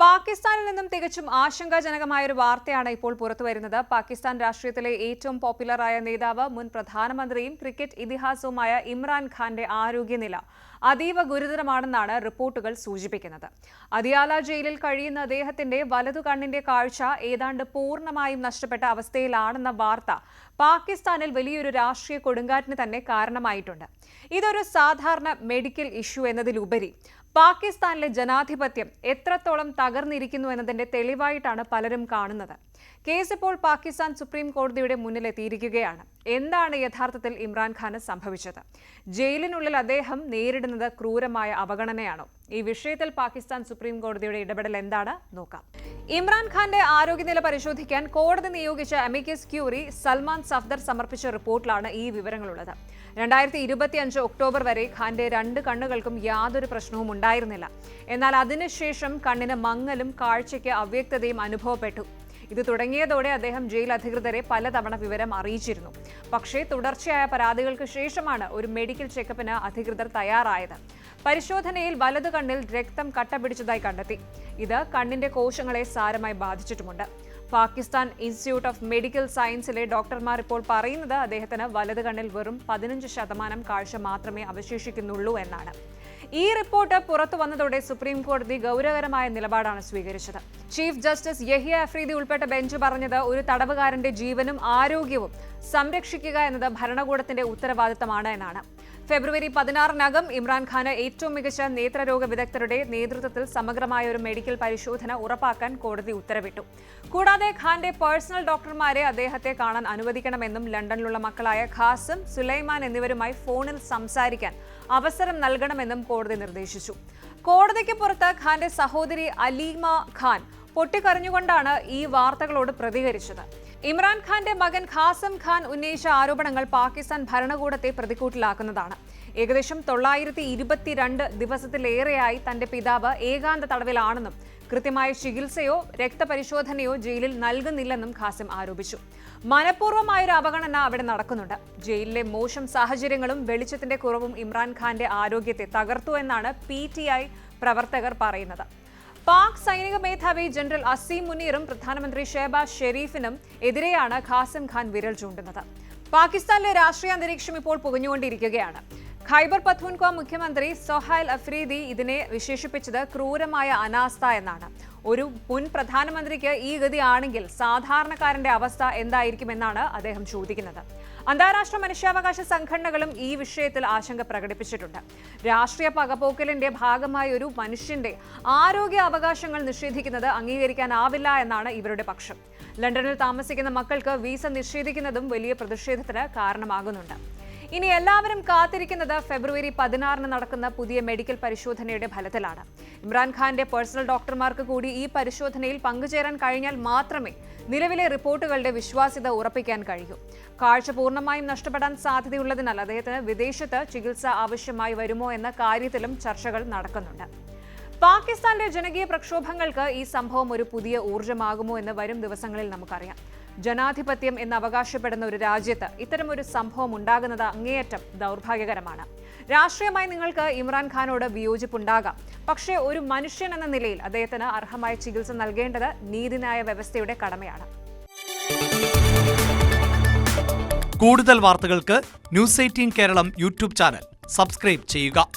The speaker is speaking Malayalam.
പാകിസ്ഥാനിൽ നിന്നും തികച്ചും ആശങ്കാജനകമായ ഒരു വാർത്തയാണ് ഇപ്പോൾ പുറത്തുവരുന്നത്. പാകിസ്ഥാൻ രാഷ്ട്രീയത്തിലെ ഏറ്റവും പോപ്പുലറായ നേതാവ്, മുൻ പ്രധാനമന്ത്രിയും ക്രിക്കറ്റ് ഇതിഹാസവുമായ ഇമ്രാൻ ഖാന്റെ ആരോഗ്യനില അതീവ ഗുരുതരമാണെന്നാണ് റിപ്പോർട്ടുകൾ സൂചിപ്പിക്കുന്നത്. അദിയാല ജയിലിൽ കഴിയുന്ന അദ്ദേഹത്തിന്റെ വലതു കണ്ണിന്റെ കാഴ്ച ഏതാണ്ട് പൂർണ്ണമായും നഷ്ടപ്പെട്ട അവസ്ഥയിലാണെന്ന വാർത്ത പാകിസ്ഥാനിൽ വലിയൊരു രാഷ്ട്രീയ കൊടുങ്കാറ്റിന് തന്നെ കാരണമായിട്ടുണ്ട്. ഇതൊരു സാധാരണ മെഡിക്കൽ ഇഷ്യൂ എന്നതിലുപരി പാകിസ്ഥാനിലെ ജനാധിപത്യം എത്രത്തോളം തകർന്നിരിക്കുന്നു എന്നതിന്റെ തെളിവായിട്ടാണ് പലരും കാണുന്നത്. കേസ് ഇപ്പോൾ പാകിസ്ഥാൻ സുപ്രീം കോടതിയുടെ മുന്നിലെത്തിയിരിക്കുകയാണ്. എന്താണ് യഥാർത്ഥത്തിൽ ഇമ്രാൻഖാന് സംഭവിച്ചത്? ജയിലിനുള്ളിൽ അദ്ദേഹം നേരിടുന്നത് ക്രൂരമായ അവഗണനയാണോ? ഈ വിഷയത്തിൽ പാകിസ്ഥാൻ സുപ്രീം കോടതിയുടെ ഇടപെടൽ എന്താണ് നോക്കാം. ഇമ്രാൻഖാന്റെ ആരോഗ്യനില പരിശോധിക്കാൻ കോടതി നിയോഗിച്ച അമിക്കസ് ക്യൂറി സൽമാൻ സഫ്ദർ സമർപ്പിച്ച റിപ്പോർട്ടിലാണ് ഈ വിവരങ്ങളുള്ളത്. 2025 ഒക്ടോബർ വരെ ഖാന്റെ 2 കണ്ണുകൾക്കും യാതൊരു പ്രശ്നവും ഉണ്ടായിരുന്നില്ല. എന്നാൽ അതിനുശേഷം കണ്ണിന് മങ്ങലും കാഴ്ചയ്ക്ക് അവ്യക്തതയും അനുഭവപ്പെട്ടു. ഇത് തുടങ്ങിയതോടെ അദ്ദേഹം ജയിൽ അധികൃതരെ പലതവണ വിവരം അറിയിച്ചിരുന്നു. പക്ഷേ തുടർച്ചയായ പരാതികൾക്ക് ശേഷമാണ് ഒരു മെഡിക്കൽ ചെക്കപ്പിന് അധികൃതർ തയ്യാറായത്. പരിശോധനയിൽ വലതു കണ്ണിൽ രക്തം കട്ടപിടിച്ചതായി കണ്ടെത്തി. ഇത് കണ്ണിന്റെ കോശങ്ങളെ സാരമായി ബാധിച്ചിട്ടുമുണ്ട്. പാകിസ്ഥാൻ ഇൻസ്റ്റിറ്റ്യൂട്ട് ഓഫ് മെഡിക്കൽ സയൻസിലെ ഡോക്ടർമാർ ഇപ്പോൾ പറയുന്നത് അദ്ദേഹത്തിന് വലതു കണ്ണിൽ വെറും 15% കാഴ്ച മാത്രമേ അവശേഷിക്കുന്നുള്ളൂ എന്നാണ്. ഈ റിപ്പോർട്ട് പുറത്തു വന്നതോടെ സുപ്രീം കോടതി ഗൗരവകരമായ നിലപാടാണ് സ്വീകരിച്ചത്. ചീഫ് ജസ്റ്റിസ് യഹിയ അഫ്രീദി ഉൾപ്പെട്ട ബെഞ്ച് പറഞ്ഞത് ഒരു തടവുകാരന്റെ ജീവനും ആരോഗ്യവും സംരക്ഷിക്കുക എന്നത് ഭരണകൂടത്തിന്റെ ഉത്തരവാദിത്തമാണ് എന്നാണ്. ഫെബ്രുവരി 16-നകം ഇമ്രാൻഖാന് ഏറ്റവും മികച്ച നേത്രരോഗ വിദഗ്ധരുടെ നേതൃത്വത്തിൽ സമഗ്രമായ ഒരു മെഡിക്കൽ പരിശോധന ഉറപ്പാക്കാൻ കോടതി ഉത്തരവിട്ടു. കൂടാതെ ഖാന്റെ പേഴ്സണൽ ഡോക്ടർമാരെ അദ്ദേഹത്തെ കാണാൻ അനുവദിക്കണമെന്നും ലണ്ടനിലുള്ള മക്കളായ ഖാസിം, സുലൈമാൻ എന്നിവരുമായി ഫോണിൽ സംസാരിക്കാൻ അവസരം നൽകണമെന്നും കോടതി നിർദ്ദേശിച്ചു. കോടതിക്ക് പുറത്ത് ഖാന്റെ സഹോദരി അലീമ ഖാൻ പൊട്ടിക്കരഞ്ഞുകൊണ്ടാണ് ഈ വാർത്തകളോട് പ്രതികരിച്ചത്. ഇമ്രാൻഖാന്റെ മകൻ ഖാസിം ഖാൻ ഉന്നയിച്ച ആരോപണങ്ങൾ പാകിസ്ഥാൻ ഭരണകൂടത്തെ പ്രതിക്കൂട്ടിലാക്കുന്നതാണ്. ഏകദേശം 922 ദിവസത്തിലേറെയായി തന്റെ പിതാവ് ഏകാന്ത തടവിലാണെന്നും കൃത്യമായ ചികിത്സയോ രക്തപരിശോധനയോ ജയിലിൽ നൽകുന്നില്ലെന്നും ഖാസിം ആരോപിച്ചു. മനഃപൂർവ്വമായൊരു അവഗണന അവിടെ നടക്കുന്നുണ്ട്. ജയിലിലെ മോശം സാഹചര്യങ്ങളും വെളിച്ചത്തിന്റെ കുറവും ഇമ്രാൻഖാന്റെ ആരോഗ്യത്തെ തകർത്തു എന്നാണ് PTI പ്രവർത്തകർ പറയുന്നത്. പാക് സൈനിക മേധാവി ജനറൽ അസീം മുനീറും പ്രധാനമന്ത്രി ഷെഹബാസ് ഷെരീഫിനും എതിരെയാണ് ഖാസിം ഖാൻ വിരൽ ചൂണ്ടുന്നത്. പാകിസ്ഥാനിലെ രാഷ്ട്രീയ അന്തരീക്ഷം ഇപ്പോൾ പുകഞ്ഞുകൊണ്ടിരിക്കുകയാണ്. ഖൈബർ പഖ്തൂൺഖ്വ മുഖ്യമന്ത്രി സൊഹൈൽ അഫ്രീദി ഇതിനെ വിശേഷിപ്പിച്ചത് ക്രൂരമായ അനാസ്ഥ എന്നാണ്. ഒരു മുൻ പ്രധാനമന്ത്രിക്ക് ഈ ഗതിയാണെങ്കിൽ സാധാരണക്കാരന്റെ അവസ്ഥ എന്തായിരിക്കുമെന്നാണ് അദ്ദേഹം ചോദിക്കുന്നത്. അന്താരാഷ്ട്ര മനുഷ്യാവകാശ സംഘടനകളും ഈ വിഷയത്തിൽ ആശങ്ക പ്രകടിപ്പിച്ചിട്ടുണ്ട്. രാഷ്ട്രീയ പകപോക്കലിന്റെ ഭാഗമായ ഒരു മനുഷ്യന്റെ ആരോഗ്യ അവകാശങ്ങൾ നിഷേധിക്കുന്നത് അംഗീകരിക്കാനാവില്ല എന്നാണ് ഇവരുടെ പക്ഷം. ലണ്ടനിൽ താമസിക്കുന്ന മക്കൾക്ക് വിസ നിഷേധിക്കുന്നതും വലിയ പ്രതിഷേധത്തിന് കാരണമാകുന്നുണ്ട്. ഇനി എല്ലാവരും കാത്തിരിക്കുന്നത് ഫെബ്രുവരി 16 നടക്കുന്ന പുതിയ മെഡിക്കൽ പരിശോധനയുടെ ഫലത്തിലാണ്. ഇമ്രാൻഖാന്റെ പേഴ്സണൽ ഡോക്ടർമാർക്ക് കൂടി ഈ പരിശോധനയിൽ പങ്കുചേരാൻ കഴിഞ്ഞാൽ മാത്രമേ നിലവിലെ റിപ്പോർട്ടുകളുടെ വിശ്വാസ്യത ഉറപ്പിക്കാൻ കഴിയൂ. കാഴ്ച പൂർണ്ണമായും നഷ്ടപ്പെടാൻ സാധ്യതയുള്ളതിനാൽ അദ്ദേഹത്തിന് വിദേശത്ത് ചികിത്സ ആവശ്യമായി വരുമോ എന്ന കാര്യത്തിലും ചർച്ചകൾ നടക്കുന്നുണ്ട്. പാകിസ്ഥാന്റെ ജനകീയ പ്രക്ഷോഭങ്ങൾക്ക് ഈ സംഭവം ഒരു പുതിയ ഊർജ്ജമാകുമോ എന്ന് വരും ദിവസങ്ങളിൽ നമുക്കറിയാം. ജനാധിപത്യം എന്ന് അവകാശപ്പെടുന്ന ഒരു രാജ്യത്ത് ഇത്തരമൊരു സംഭവം ഉണ്ടാകുന്നത് അങ്ങേയറ്റം ദൗർഭാഗ്യകരമാണ്. രാഷ്ട്രീയമായി നിങ്ങൾക്ക് ഇമ്രാൻഖാനോട് വിയോജിപ്പുണ്ടാകാം. പക്ഷേ ഒരു മനുഷ്യൻ എന്ന നിലയിൽ അദ്ദേഹത്തിന് അർഹമായ ചികിത്സ നൽകേണ്ടത് നീതിന്യായ വ്യവസ്ഥയുടെ കടമയാണ്. കൂടുതൽ വാർത്തകൾക്ക് News 18 Keralam YouTube channel subscribe ചെയ്യുക.